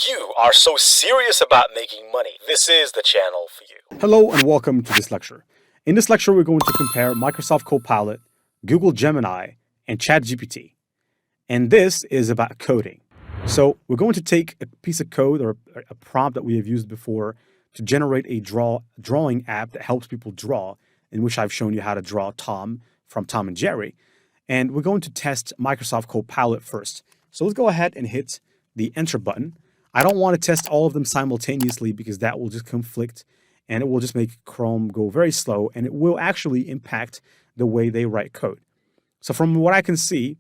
If you are so serious about making money, this is the channel for you. Hello and welcome to this lecture. In this lecture, we're going to compare Microsoft Copilot, Google Gemini, and ChatGPT. And this is about coding. So we're going to take a piece of code or a prompt that we have used before to generate a drawing app that helps people draw, in which I've shown you how to draw Tom from Tom and Jerry. And we're going to test Microsoft Copilot first. So let's go ahead and hit the enter button. I don't want to test all of them simultaneously because that will just conflict and it will just make Chrome go very slow, and it will actually impact the way they write code. So from what I can see,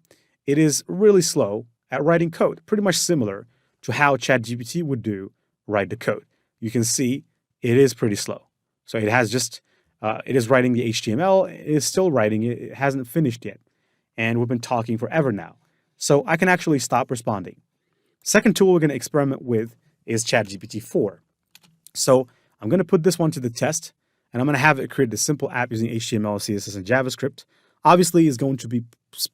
it is really slow at writing code, pretty much similar to how ChatGPT would write the code. You can see it is pretty slow. So it has just, it is writing the HTML, it is still writing it, it hasn't finished yet. And we've been talking forever now. So I can actually stop responding. Second tool we're going to experiment with is ChatGPT 4. So I'm going to put this one to the test, and I'm going to have it create a simple app using HTML, CSS, and JavaScript. Obviously, it's going to be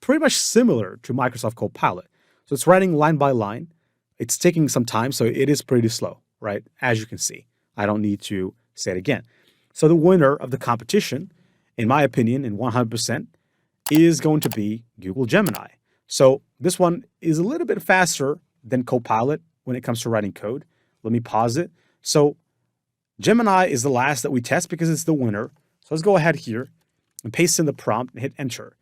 pretty much similar to Microsoft Copilot. So it's writing line by line. It's taking some time, so it is pretty slow, right? As you can see. I don't need to say it again. So the winner of the competition, in my opinion, in 100%, is going to be Google Gemini. So this one is a little bit faster than Copilot when it comes to writing code. Let me pause it. So Gemini is the last that we test because it's the winner. So let's go ahead here and paste in the prompt and hit enter.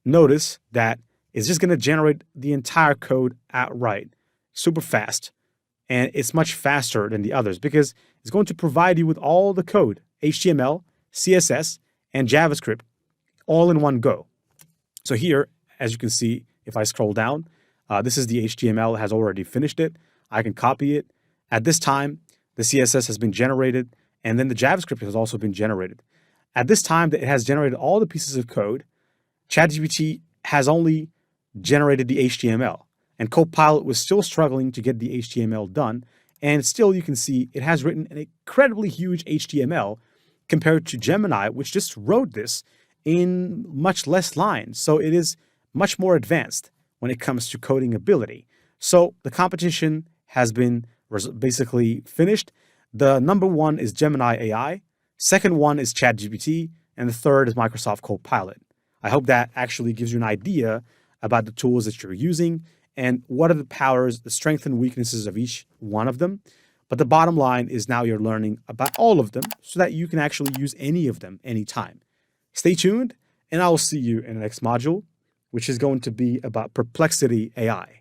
Notice that it's just going to generate the entire code outright, super fast. And it's much faster than the others because it's going to provide you with all the code, HTML, CSS, and JavaScript, all in one go. So here, as you can see, if I scroll down, this is the HTML, has already finished it. I can copy it. At this time, the CSS has been generated, and then the JavaScript has also been generated. At this time that it has generated all the pieces of code, ChatGPT has only generated the HTML, and Copilot was still struggling to get the HTML done, and still you can see it has written an incredibly huge HTML compared to Gemini, which just wrote this in much less lines. So it is much more advanced when it comes to coding ability. So the competition has been basically finished. The number one is Gemini AI, second one is ChatGPT, and the third is Microsoft Copilot. I hope that actually gives you an idea about the tools that you're using and what are the powers, the strengths and weaknesses of each one of them. But the bottom line is now you're learning about all of them so that you can actually use any of them anytime. Stay tuned, and I will see you in the next module, which is going to be about Perplexity AI.